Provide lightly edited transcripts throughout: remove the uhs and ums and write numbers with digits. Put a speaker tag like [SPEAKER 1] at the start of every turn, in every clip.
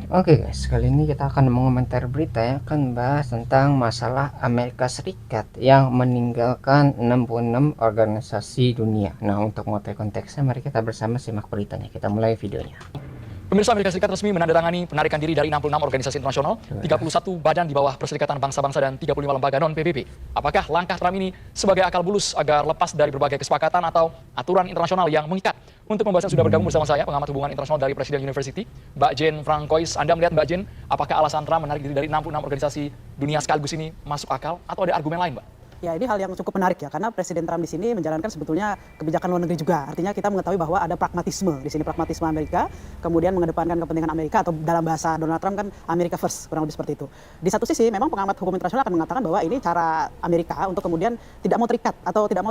[SPEAKER 1] Oke guys, kali ini kita akan mengomentar berita yang akan bahas tentang masalah Amerika Serikat yang meninggalkan 66 organisasi dunia. Nah, untuk mengetahui konteksnya, mari kita bersama simak beritanya. Kita mulai videonya.
[SPEAKER 2] Pemirsa, Amerika Serikat resmi menandatangani penarikan diri dari 66 organisasi internasional, 31 badan di bawah Perserikatan Bangsa-Bangsa dan 35 lembaga non-PBB. Apakah langkah Trump ini sebagai akal bulus agar lepas dari berbagai kesepakatan atau aturan internasional yang mengikat? Untuk membahasnya sudah bergabung bersama saya, pengamat hubungan internasional dari Presiden University, Mbak Jane Francois. Anda melihat, Mbak Jane, apakah alasan Trump menarik diri dari 66 organisasi dunia sekaligus ini masuk akal atau ada argumen lain, Mbak?
[SPEAKER 3] Ya, ini hal yang cukup menarik ya, karena Presiden Trump di sini menjalankan sebetulnya kebijakan luar negeri juga. Artinya kita mengetahui bahwa ada pragmatisme di sini, pragmatisme Amerika, kemudian mengedepankan kepentingan Amerika, atau dalam bahasa Donald Trump kan America first, kurang lebih seperti itu. Di satu sisi memang pengamat hukum internasional akan mengatakan bahwa ini cara Amerika untuk kemudian tidak mau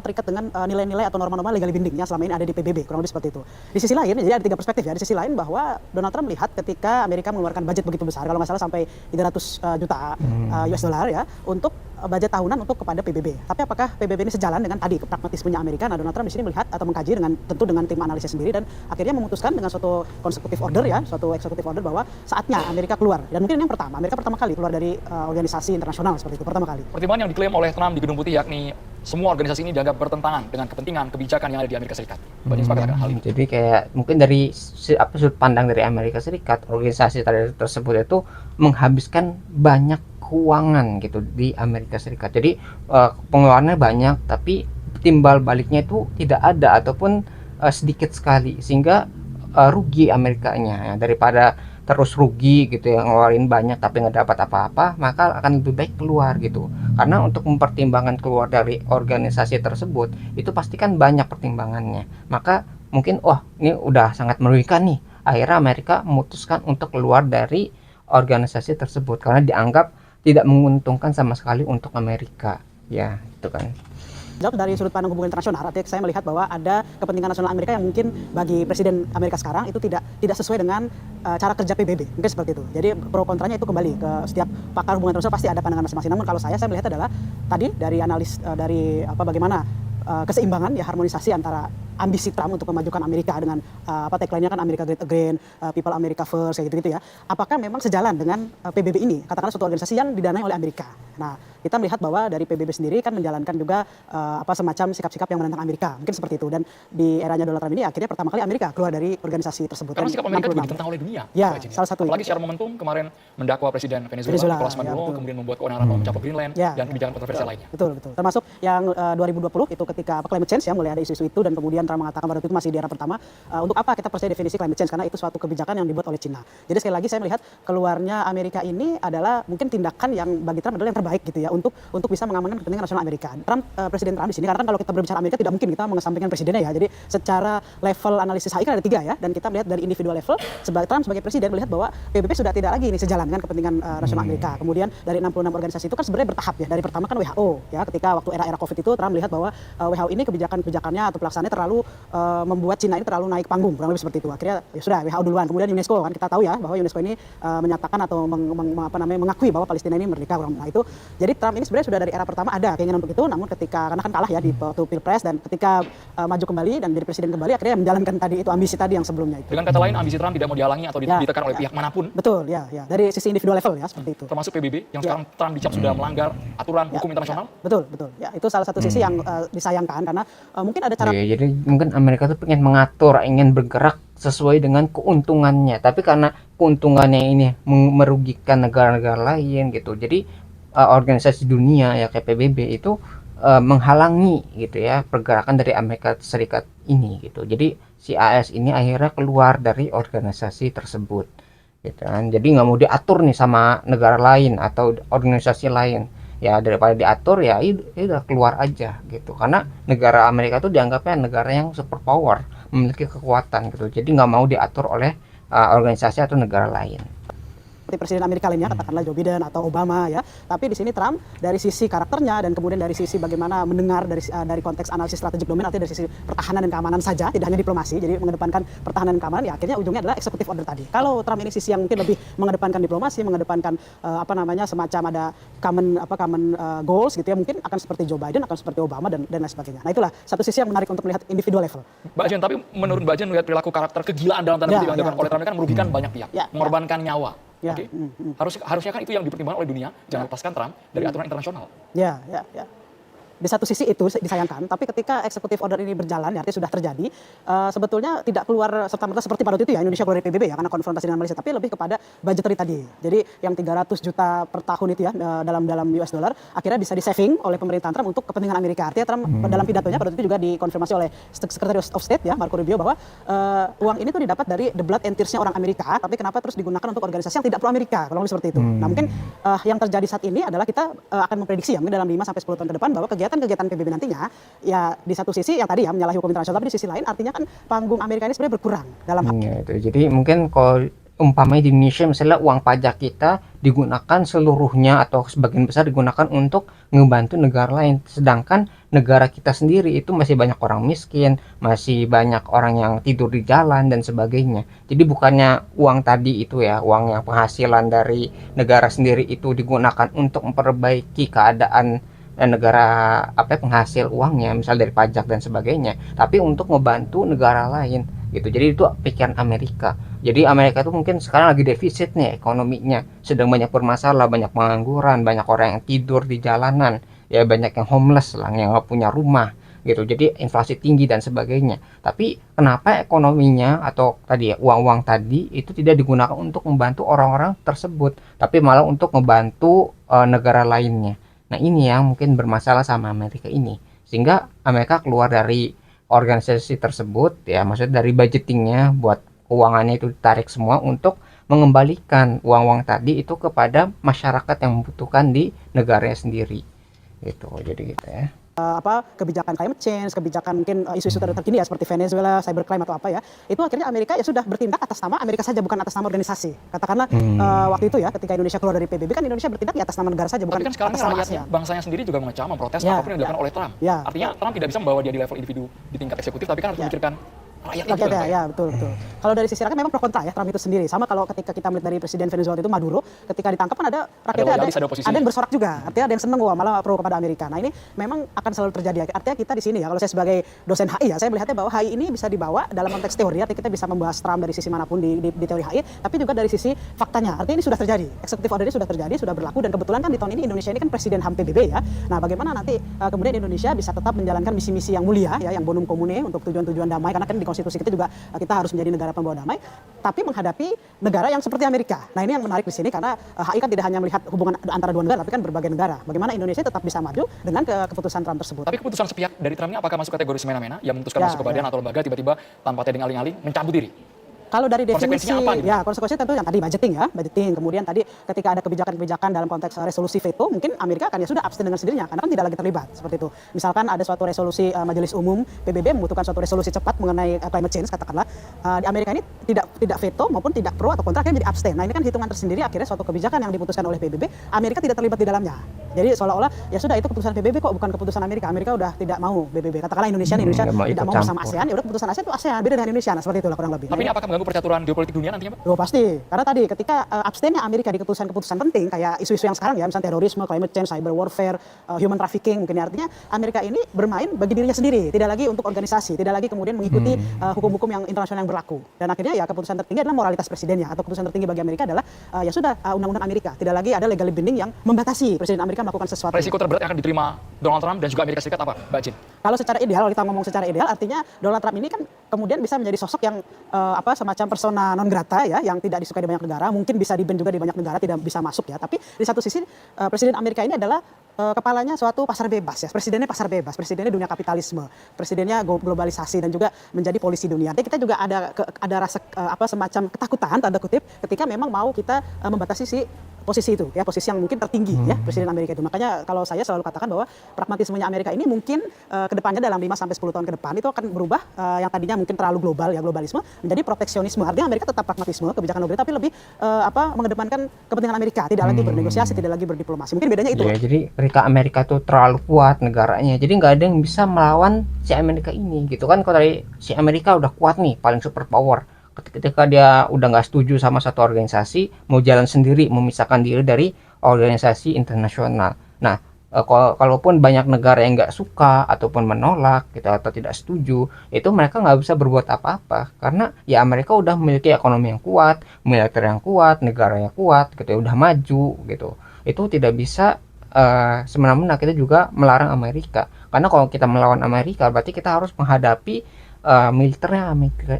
[SPEAKER 3] terikat dengan nilai-nilai atau norma-norma legally binding yang selama ini ada di PBB, kurang lebih seperti itu. Di sisi lain, jadi ada tiga perspektif ya. Di sisi lain bahwa Donald Trump melihat ketika Amerika mengeluarkan budget begitu besar, kalau nggak salah sampai 300 juta US dollar ya, untuk budget tahunan untuk kepada PBB. Tapi apakah PBB ini sejalan dengan tadi pragmatismenya Amerika? Nah, Donald Trump di sini melihat atau mengkaji tentu dengan tim analisis sendiri, dan akhirnya memutuskan dengan suatu consecutive order ya, suatu executive order bahwa saatnya Amerika keluar. Dan mungkin ini yang pertama, Amerika pertama kali keluar dari organisasi internasional seperti itu, pertama kali.
[SPEAKER 2] Pertimbangan yang diklaim oleh Trump di Gedung Putih yakni semua organisasi ini dianggap bertentangan dengan kepentingan kebijakan yang ada di Amerika Serikat. Banyak sepakat akan hal ini.
[SPEAKER 1] Jadi kayak mungkin dari sudut pandang dari Amerika Serikat, organisasi tersebut itu menghabiskan banyak keuangan gitu di Amerika Serikat. Jadi pengeluarannya banyak, tapi timbal baliknya itu tidak ada ataupun sedikit sekali, sehingga rugi Amerikanya ya. Daripada terus rugi gitu ya, ngeluarin banyak tapi nggak dapat apa-apa, maka akan lebih baik keluar gitu. Karena untuk mempertimbangkan keluar dari organisasi tersebut itu pasti kan banyak pertimbangannya. Maka mungkin ini udah sangat merugikan nih, akhirnya Amerika memutuskan untuk keluar dari organisasi tersebut karena dianggap tidak menguntungkan sama sekali untuk Amerika ya, itu kan.
[SPEAKER 3] Dari sudut pandang hubungan internasional, artinya saya melihat bahwa ada kepentingan nasional Amerika yang mungkin bagi Presiden Amerika sekarang itu tidak sesuai dengan cara kerja PBB, mungkin seperti itu. Jadi pro kontranya itu kembali ke setiap pakar hubungan internasional, pasti ada pandangan masing-masing. Namun kalau saya melihat adalah tadi dari analis bagaimana keseimbangan ya, harmonisasi antara ambisi Trump untuk memajukan Amerika dengan tagline-nya kan America Great Again, People America First, kayak gitu-gitu ya. Apakah memang sejalan dengan PBB ini? Katakanlah suatu organisasi yang didanai oleh Amerika. Nah, kita melihat bahwa dari PBB sendiri kan menjalankan juga semacam sikap-sikap yang menentang Amerika, mungkin seperti itu. Dan di eranya Donald Trump ini akhirnya pertama kali Amerika keluar dari organisasi tersebut.
[SPEAKER 2] Karena sikap Amerika juga ditentang oleh dunia.
[SPEAKER 3] Ya, salah satu.
[SPEAKER 2] Apalagi secara momentum kemarin mendakwa Presiden Venezuela, Nicolas Maduro, kemudian membuat keonaran mencapai Greenland dan kebijakan kontroversial lainnya.
[SPEAKER 3] Betul. Termasuk yang 2020 itu ketika climate change ya, mulai ada isu-isu itu, dan kemudian Trump mengatakan pada waktu itu masih di era pertama, untuk apa kita percaya definisi climate change, karena itu suatu kebijakan yang dibuat oleh Cina. Jadi sekali lagi saya melihat keluarnya Amerika ini adalah mungkin tindakan yang bagi Trump adalah yang terbaik gitu ya, untuk bisa mengamankan kepentingan nasional Amerika. Presiden Trump di sini, karena kan kalau kita berbicara Amerika tidak mungkin kita mengesampingkan presidennya ya. Jadi secara level analisis HI kan ada 3 ya, dan kita melihat dari individual level, Trump sebagai presiden melihat bahwa PBB sudah tidak lagi ini sejalan dengan kepentingan nasional Amerika. Kemudian dari 66 organisasi itu kan sebenarnya bertahap ya. Dari pertama kan WHO ya, ketika waktu era Covid itu Trump melihat bahwa WHO ini kebijakannya atau pelaksanaannya terlalu membuat Cina ini terlalu naik panggung, kurang lebih seperti itu. Akhirnya ya sudah WHO duluan, kemudian UNESCO kan kita tahu ya bahwa UNESCO ini menyatakan atau mengakui bahwa Palestina ini merdeka. Nah itu, jadi Trump ini sebenarnya sudah dari era pertama ada keinginan untuk itu, namun karena kan kalah ya di waktu Pilpres, dan ketika maju kembali dan jadi presiden kembali, akhirnya menjalankan tadi itu ambisi tadi yang sebelumnya itu.
[SPEAKER 2] Dengan kata lain, ambisi Trump tidak mau dihalangi atau ditekan oleh pihak manapun.
[SPEAKER 3] Betul ya, dari sisi individual level ya, seperti itu.
[SPEAKER 2] Termasuk PBB yang sekarang Trump dicap sudah melanggar aturan hukum internasional.
[SPEAKER 3] Betul. Ya, itu salah satu sisi yang disayangkan, karena mungkin ada cara.
[SPEAKER 1] Jadi mungkin Amerika tuh pengen mengatur, ingin bergerak sesuai dengan keuntungannya, tapi karena keuntungannya ini merugikan negara-negara lain gitu, jadi organisasi dunia ya kayak PBB itu menghalangi gitu ya pergerakan dari Amerika Serikat ini gitu. Jadi si AS ini akhirnya keluar dari organisasi tersebut gitu kan. Jadi nggak mau diatur nih sama negara lain atau organisasi lain. Ya daripada diatur ya udah keluar aja gitu. Karena negara Amerika tuh dianggapnya negara yang superpower, memiliki kekuatan gitu. Jadi nggak mau diatur oleh organisasi atau negara lain.
[SPEAKER 3] seperti presiden Amerika lainnya, katakanlah Joe Biden atau Obama ya. Tapi di sini Trump dari sisi karakternya dan kemudian dari sisi bagaimana mendengar dari konteks analisis strategik domain, artinya dari sisi pertahanan dan keamanan saja, tidak hanya diplomasi. Jadi mengedepankan pertahanan dan keamanan, ya akhirnya ujungnya adalah executive order tadi. Kalau Trump ini sisi yang mungkin lebih mengedepankan diplomasi, mengedepankan semacam ada common goals gitu ya, mungkin akan seperti Joe Biden, akan seperti Obama dan lain sebagainya. Nah itulah satu sisi yang menarik untuk melihat individual level.
[SPEAKER 2] Mbak Jen, tapi menurut Mbak Jen melihat perilaku karakter kegilaan dalam tanda kutip yang dilakukan oleh Trump ini kan merugikan banyak pihak, mengorbankan nyawa.
[SPEAKER 3] Ya.
[SPEAKER 2] Oke. Harusnya kan itu yang dipertimbangkan oleh dunia, jangan lepaskan Trump dari aturan internasional.
[SPEAKER 3] Ya. Di satu sisi itu disayangkan, tapi ketika eksekutif order ini berjalan, ya, artinya sudah terjadi, sebetulnya tidak keluar serta-merta seperti pada waktu itu ya Indonesia keluar dari PBB ya karena konfrontasi dengan Malaysia, tapi lebih kepada budgetary tadi. Jadi yang 300 juta per tahun itu ya dalam US dollar akhirnya bisa di-saving oleh pemerintahan Trump untuk kepentingan Amerika. Artinya Trump dalam pidatonya pada waktu itu juga dikonfirmasi oleh Secretary of State ya Marco Rubio bahwa uang ini tuh didapat dari the blood and tears-nya orang Amerika, tapi kenapa terus digunakan untuk organisasi yang tidak pro Amerika, kalau seperti itu. Nah mungkin yang terjadi saat ini adalah kita akan memprediksi ya mungkin dalam 5 sampai 10 tahun ke depan bahwa kegiatan PBB nantinya ya di satu sisi yang tadi ya menyalahi hukum internasional, tapi di sisi lain artinya kan panggung Amerika ini sebenarnya berkurang dalam hal
[SPEAKER 1] itu. Jadi mungkin kalau umpamanya di Indonesia misalnya uang pajak kita digunakan seluruhnya atau sebagian besar digunakan untuk ngebantu negara lain, sedangkan negara kita sendiri itu masih banyak orang miskin, masih banyak orang yang tidur di jalan dan sebagainya. Jadi bukannya uang tadi itu ya, uang yang penghasilan dari negara sendiri itu digunakan untuk memperbaiki keadaan negara penghasil uangnya, misal dari pajak dan sebagainya, tapi untuk membantu negara lain gitu. Jadi itu pikiran Amerika. Jadi Amerika itu mungkin sekarang lagi defisit nih ekonominya, sedang banyak bermasalah, banyak pengangguran, banyak orang yang tidur di jalanan, ya banyak yang homeless lah, yang nggak punya rumah gitu. Jadi inflasi tinggi dan sebagainya. Tapi kenapa ekonominya atau tadi ya uang-uang tadi itu tidak digunakan untuk membantu orang-orang tersebut, tapi malah untuk membantu negara lainnya. Nah ini yang mungkin bermasalah sama Amerika ini, sehingga Amerika keluar dari organisasi tersebut ya, maksudnya dari budgetingnya buat keuangannya itu ditarik semua untuk mengembalikan uang-uang tadi itu kepada masyarakat yang membutuhkan di negaranya sendiri gitu. Jadi gitu ya.
[SPEAKER 3] Kebijakan climate change, kebijakan mungkin isu-isu terkini ya seperti Venezuela, cybercrime atau apa ya, itu akhirnya Amerika ya sudah bertindak atas nama Amerika saja, bukan atas nama organisasi. Katakanlah waktu itu ya ketika Indonesia keluar dari PBB kan Indonesia bertindak di atas nama negara saja, bukan
[SPEAKER 2] tapi kan sekarang
[SPEAKER 3] atas nama
[SPEAKER 2] rakyatnya,
[SPEAKER 3] ASEAN.
[SPEAKER 2] bangsanya sendiri juga mengecam, memprotes apapun yang dilakukan oleh Trump. Artinya Trump tidak bisa membawa dia di level individu di tingkat eksekutif, tapi kan harus memikirkan rakyatnya
[SPEAKER 3] ya, betul. Kalau dari sisi rakyat memang pro kontra ya Trump itu sendiri. Sama kalau ketika kita melihat dari presiden Venezuela itu Maduro, ketika ditangkap kan ada rakyatnya ada yang bersorak juga. Artinya ada yang seneng malah pro kepada Amerika. Nah ini memang akan selalu terjadi. Artinya kita di sini ya, kalau saya sebagai dosen HI ya, saya melihatnya bahwa HI ini bisa dibawa dalam konteks teori. Artinya kita bisa membahas Trump dari sisi manapun di teori HI, tapi juga dari sisi faktanya. Artinya ini sudah terjadi. Executive order ini sudah terjadi, sudah berlaku, dan kebetulan kan di tahun ini Indonesia ini kan presiden HAM PBB ya. Nah bagaimana nanti kemudian Indonesia bisa tetap menjalankan misi-misi yang mulia ya, yang bonum commune untuk tujuan-tujuan damai, karena kan di konstitusi kita juga kita harus menjadi negara pembawa damai, tapi menghadapi negara yang seperti Amerika. Nah ini yang menarik di sini karena HI kan tidak hanya melihat hubungan antara dua negara, tapi kan berbagai negara. Bagaimana Indonesia tetap bisa maju dengan keputusan Trump tersebut.
[SPEAKER 2] Tapi keputusan sepihak dari Trump ini apakah masuk kategori semena-mena, yang memutuskan masuk ke badan atau lembaga tiba-tiba tanpa tedeng aling-aling mencabut diri?
[SPEAKER 3] Kalau dari definisi,
[SPEAKER 2] konsekuensinya apa gitu?
[SPEAKER 3] ya konsekuensinya tentu yang tadi budgeting. Kemudian tadi ketika ada kebijakan-kebijakan dalam konteks resolusi veto, mungkin Amerika akan ya sudah abstain dengan sendirinya, karena kan tidak lagi terlibat seperti itu. Misalkan ada suatu resolusi Majelis Umum PBB membutuhkan suatu resolusi cepat mengenai climate change, katakanlah di Amerika ini tidak veto maupun tidak pro atau kontra, akhirnya jadi abstain. Nah ini kan hitungan tersendiri, akhirnya suatu kebijakan yang diputuskan oleh PBB, Amerika tidak terlibat di dalamnya. Jadi seolah-olah ya sudah itu keputusan PBB kok, bukan keputusan Amerika. Amerika udah tidak mau PBB. Katakanlah Indonesia tidak mau bersama ASEAN, ya udah keputusan ASEAN itu ASEAN, beda dengan Indonesia. Nah seperti itulah kurang lebih.
[SPEAKER 2] Tapi ini apakah mengganggu percaturan geopolitik dunia nantinya, Pak?
[SPEAKER 3] Oh pasti, karena tadi ketika abstainnya Amerika di keputusan-keputusan penting kayak isu-isu yang sekarang ya, misalnya terorisme, climate change, cyber warfare, human trafficking, mungkin artinya Amerika ini bermain bagi dirinya sendiri, tidak lagi untuk organisasi, tidak lagi kemudian mengikuti hukum-hukum yang internasional yang berlaku. Dan akhirnya ya keputusan tertinggi adalah moralitas presidennya, atau keputusan tertinggi bagi Amerika adalah ya sudah undang-undang Amerika, tidak lagi ada legally binding yang membatasi presiden Amerika melakukan sesuatu.
[SPEAKER 2] Resiko terberat yang akan diterima Donald Trump dan juga Amerika Serikat apa, Mbak Jin?
[SPEAKER 3] Kalau secara ideal, kalau kita ngomong secara ideal, artinya Donald Trump ini kan kemudian bisa menjadi sosok yang semacam persona non grata ya, yang tidak disukai di banyak negara, mungkin bisa di-ban juga di banyak negara, tidak bisa masuk ya. Tapi di satu sisi presiden Amerika ini adalah kepalanya suatu pasar bebas ya. Presidennya pasar bebas, presidennya dunia kapitalisme, presidennya globalisasi dan juga menjadi polisi dunia. Jadi kita juga ada rasa semacam ketakutan tanda kutip ketika memang mau kita membatasi si posisi itu ya, posisi yang mungkin tertinggi ya Presiden Amerika itu. Makanya kalau saya selalu katakan bahwa pragmatismenya Amerika ini mungkin ke depannya dalam 5 sampai 10 tahun ke depan itu akan berubah, yang tadinya mungkin terlalu global ya, globalisme menjadi proteksionisme. Artinya Amerika tetap pragmatisme, kebijakan luar negeri, tapi lebih mengedepankan kepentingan Amerika, tidak lagi bernegosiasi, tidak lagi berdiplomasi. Mungkin bedanya itu.
[SPEAKER 1] Ya, jadi ketika Amerika tuh terlalu kuat negaranya, jadi nggak ada yang bisa melawan si Amerika ini gitu kan. Kalau dari si Amerika udah kuat nih, paling super power, ketika dia udah nggak setuju sama satu organisasi, mau jalan sendiri, memisahkan diri dari organisasi internasional. Nah, kalaupun banyak negara yang nggak suka ataupun menolak gitu atau tidak setuju, itu mereka nggak bisa berbuat apa-apa karena ya Amerika udah memiliki ekonomi yang kuat, militer yang kuat, negara yang kuat, gitu, udah maju gitu. Itu tidak bisa semena-mena kita juga melarang Amerika, karena kalau kita melawan Amerika berarti kita harus menghadapi militernya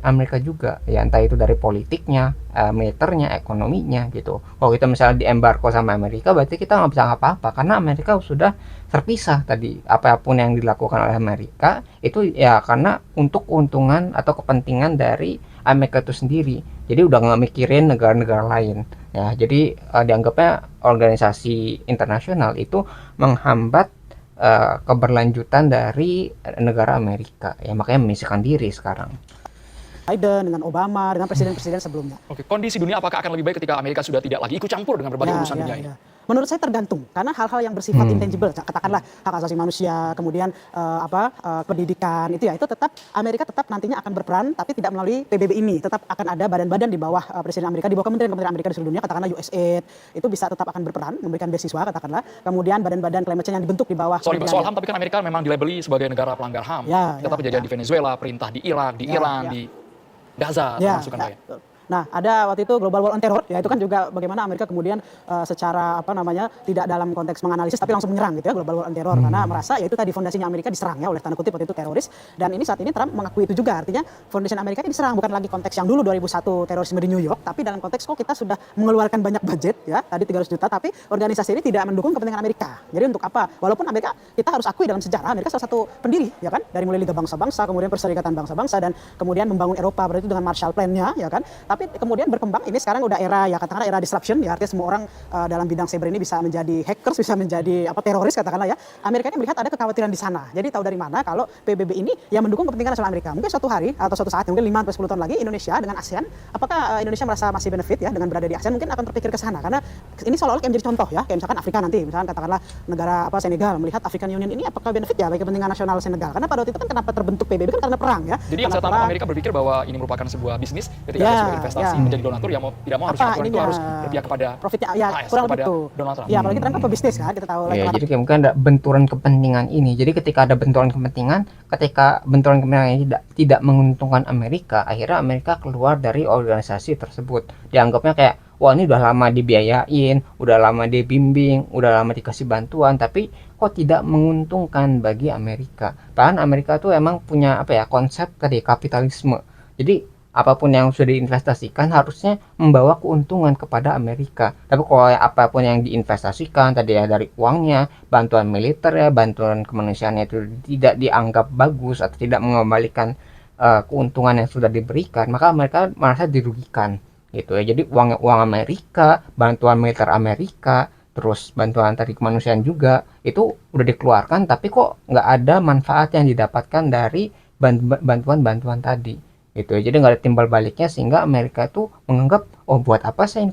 [SPEAKER 1] Amerika juga ya, entah itu dari politiknya, militernya, ekonominya gitu. Kalau kita misalnya diembargo sama Amerika berarti kita nggak bisa apa-apa karena Amerika sudah terpisah tadi. Apapun yang dilakukan oleh Amerika itu ya karena untuk keuntungan atau kepentingan dari Amerika itu sendiri, jadi udah nggak mikirin negara-negara lain ya. Jadi dianggapnya organisasi internasional itu menghambat keberlanjutan dari negara Amerika ya, makanya memisahkan diri sekarang.
[SPEAKER 3] Biden dengan Obama dengan presiden-presiden sebelumnya.
[SPEAKER 2] Oke, kondisi dunia apakah akan lebih baik ketika Amerika sudah tidak lagi ikut campur dengan berbagai urusan dunia ini?
[SPEAKER 3] Menurut saya tergantung, karena hal-hal yang bersifat intangible, katakanlah hak asasi manusia, kemudian pendidikan, itu ya, itu tetap Amerika tetap nantinya akan berperan, tapi tidak melalui PBB ini, tetap akan ada badan-badan di bawah Presiden Amerika, di bawah kementerian Amerika di seluruh dunia, katakanlah USAID, itu bisa tetap akan berperan, memberikan beasiswa, katakanlah, kemudian badan-badan climate change yang dibentuk di bawah.
[SPEAKER 2] Sorry, soal HAM, tapi kan Amerika memang dilabeli sebagai negara pelanggar HAM. Kita kejadian di Venezuela, perintah di Irak, di Iran, di Gaza, termasuk kan ya.
[SPEAKER 3] Nah, ada waktu itu Global War on Terror, ya itu kan juga bagaimana Amerika kemudian secara tidak dalam konteks menganalisis tapi langsung menyerang gitu ya, Global War on Terror, karena merasa ya itu tadi fondasinya Amerika diserang ya oleh tanda kutip waktu itu teroris, dan ini saat ini Trump mengakui itu juga, artinya fondasi Amerika ini diserang bukan lagi konteks yang dulu 2001 terorisme di New York, tapi dalam konteks kita sudah mengeluarkan banyak budget ya, tadi 300 juta, tapi organisasi ini tidak mendukung kepentingan Amerika. Jadi untuk apa? Walaupun Amerika, kita harus akui dalam sejarah Amerika salah satu pendiri ya kan, dari mulai Liga Bangsa-Bangsa, kemudian Perserikatan Bangsa-Bangsa, dan kemudian membangun Eropa berarti dengan Marshall Plan-nya ya kan. Tapi kemudian berkembang, ini sekarang udah era ya katakanlah era disruption ya, artinya semua orang dalam bidang cyber ini bisa menjadi hackers, bisa menjadi teroris katakanlah ya. Amerika ini melihat ada kekhawatiran di sana. Jadi tahu dari mana kalau PBB ini yang mendukung kepentingan nasional Amerika. Mungkin suatu hari atau suatu saat, mungkin 5 sampai 10 tahun lagi Indonesia dengan ASEAN, apakah Indonesia merasa masih benefit ya dengan berada di ASEAN, mungkin akan terpikir ke sana, karena ini seolah-olah kayak menjadi contoh ya, kayak misalkan Afrika nanti, misalkan katakanlah negara Senegal melihat African Union ini apakah benefit ya bagi kepentingan nasional Senegal. Karena pada waktu itu kan kenapa terbentuk PBB kan karena perang ya.
[SPEAKER 2] Jadi yang saya tangkap Amerika berpikir bahwa ini merupakan sebuah bisnis, ketika ada sebuah investasi menjadi donatur, ya mau tidak mau harus itu harus berpihak kepada
[SPEAKER 3] profitnya ya, kurang lebih itu.
[SPEAKER 2] Donald Trump.
[SPEAKER 3] Ya, apalagi Trump kan pebisnis kan, kita tahu.
[SPEAKER 1] Ya, jadi mungkin ada benturan kepentingan ini. Jadi ketika ada benturan kepentingan ini tidak menguntungkan Amerika, akhirnya Amerika keluar dari organisasi tersebut. Dianggapnya kayak, wah ini udah lama dibiayain, udah lama dibimbing, udah lama dikasih bantuan, tapi kok tidak menguntungkan bagi Amerika. Bahkan Amerika tuh emang punya konsep tadi kapitalisme. Jadi apapun yang sudah diinvestasikan harusnya membawa keuntungan kepada Amerika. Tapi kalau apapun yang diinvestasikan tadi ya, dari uangnya, bantuan militer ya, bantuan kemanusiaannya itu tidak dianggap bagus atau tidak mengembalikan keuntungan yang sudah diberikan, maka mereka merasa dirugikan gitu ya. Jadi uang Amerika, bantuan militer Amerika, terus bantuan tadi kemanusiaan juga itu udah dikeluarkan, tapi kok nggak ada manfaat yang didapatkan dari bantuan tadi gitu. Jadi nggak ada timbal baliknya, sehingga Amerika itu menganggap, oh buat apa saya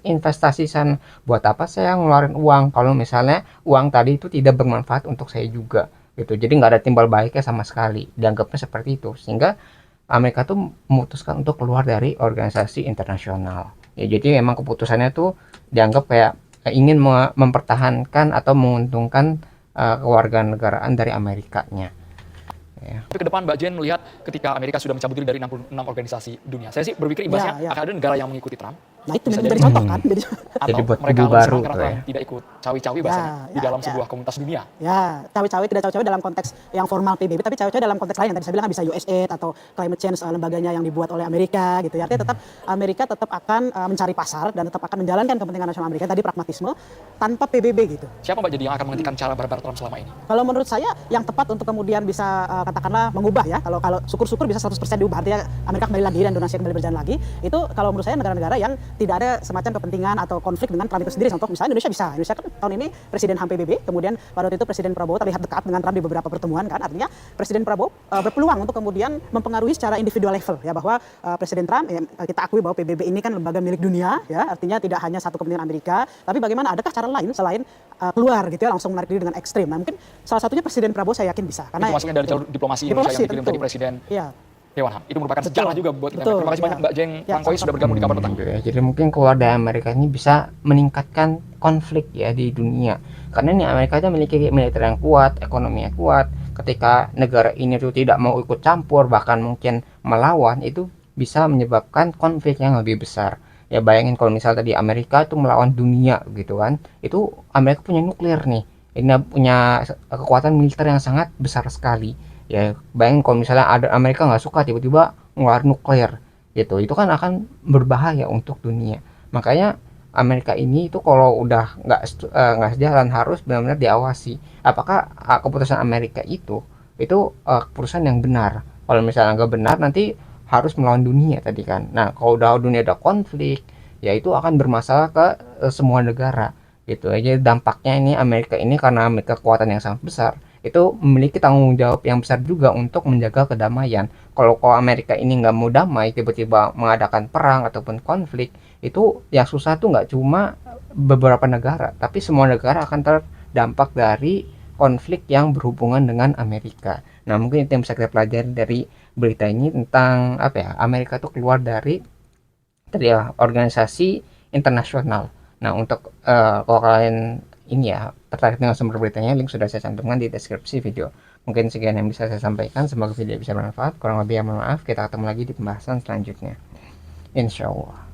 [SPEAKER 1] investasi sana, buat apa saya ngeluarin uang kalau misalnya uang tadi itu tidak bermanfaat untuk saya juga gitu. Jadi nggak ada timbal baliknya sama sekali, dianggapnya seperti itu, sehingga Amerika tuh memutuskan untuk keluar dari organisasi internasional ya. Jadi memang keputusannya tuh dianggap kayak ingin mempertahankan atau menguntungkan kewarganegaraan dari Amerikanya. Ya.
[SPEAKER 2] Tapi ke depan Mbak Jen melihat ketika Amerika sudah mencabut diri dari 66 organisasi dunia, saya sih berpikir imbasnya akan ada negara yang mengikuti Trump.
[SPEAKER 3] Nah itu menjadi contoh kan.
[SPEAKER 2] Atau
[SPEAKER 1] buat
[SPEAKER 2] mereka
[SPEAKER 1] baru
[SPEAKER 2] karena tidak ikut cawi-cawi bahasanya di dalam sebuah komunitas dunia.
[SPEAKER 3] Ya, cawi-cawi tidak cawi-cawi dalam konteks yang formal PBB, tapi cawi-cawi dalam konteks lain yang tadi saya bilang kan bisa USAID atau climate change lembaganya yang dibuat oleh Amerika gitu ya. Artinya tetap Amerika tetap akan mencari pasar dan tetap akan menjalankan kepentingan nasional Amerika tadi, pragmatisme tanpa PBB gitu.
[SPEAKER 2] Siapa Mbak jadi yang akan menghentikan cara barbar Trump selama ini?
[SPEAKER 3] Kalau menurut saya yang tepat untuk kemudian bisa katakanlah mengubah ya. Kalau kalau syukur-syukur bisa 100% diubah, artinya Amerika kembali lagi dan Indonesia kembali berjalan lagi. Itu kalau menurut saya negara-negara yang tidak ada semacam kepentingan atau konflik dengan Trump itu sendiri. Contoh misalnya Indonesia bisa. Indonesia kan tahun ini presiden HAM PBB, kemudian pada waktu itu Presiden Prabowo terlihat dekat dengan Trump di beberapa pertemuan kan. Artinya Presiden Prabowo berpeluang untuk kemudian mempengaruhi secara individual level ya, bahwa Presiden Trump kita akui bahwa PBB ini kan lembaga milik dunia ya, artinya tidak hanya satu kepentingan Amerika, tapi bagaimana adakah cara lain selain keluar gitu ya, langsung menarik diri dengan ekstrim. Nah, mungkin salah satunya Presiden Prabowo saya yakin bisa.
[SPEAKER 2] Itu masuknya dari jalur diplomasi Indonesia yang dikirim
[SPEAKER 3] tentu.
[SPEAKER 2] tadi Presiden
[SPEAKER 3] Iya.
[SPEAKER 2] Dewan HAM. Itu merupakan sejarah juga buat kita.
[SPEAKER 3] Betul.
[SPEAKER 2] Terima kasih banyak Mbak Jeng
[SPEAKER 3] Ya,
[SPEAKER 2] Langkoi sudah bergabung di Kabar Petang.
[SPEAKER 1] Gitu ya. Jadi mungkin keluar dari Amerika ini bisa meningkatkan konflik ya di dunia. Karena nih Amerika itu memiliki militer yang kuat, ekonomi yang kuat. Ketika negara ini tuh tidak mau ikut campur, bahkan mungkin melawan, itu bisa menyebabkan konflik yang lebih besar. Ya bayangin kalau misal tadi Amerika itu melawan dunia gitu kan, itu Amerika punya nuklir nih, ini punya kekuatan militer yang sangat besar sekali. Ya bayangin kalau misalnya ada Amerika nggak suka tiba-tiba ngeluarin nuklir gitu, itu kan akan berbahaya untuk dunia. Makanya Amerika ini itu kalau udah nggak sejalan harus benar-benar diawasi. Apakah keputusan Amerika itu keputusan yang benar? Kalau misalnya nggak benar nanti harus melawan dunia tadi kan. Nah kalau udah dunia ada konflik, ya itu akan bermasalah ke semua negara gitu. Jadi dampaknya ini Amerika ini karena memiliki kekuatan yang sangat besar, itu memiliki tanggung jawab yang besar juga untuk menjaga kedamaian. Kalau Amerika ini nggak mau damai, tiba-tiba mengadakan perang ataupun konflik, itu yang susah tuh nggak cuma beberapa negara, tapi semua negara akan terdampak dari konflik yang berhubungan dengan Amerika. Nah mungkin itu yang bisa kita pelajari dari berita ini tentang apa ya, Amerika tuh keluar dari tadi ya organisasi internasional. Nah untuk kalau kalian ini ya tertarik dengan sumber beritanya, link sudah saya cantumkan di deskripsi video. Mungkin sekian yang bisa saya sampaikan, semoga video bisa bermanfaat. Kurang lebih mohon maaf, kita ketemu lagi di pembahasan selanjutnya, insya Allah.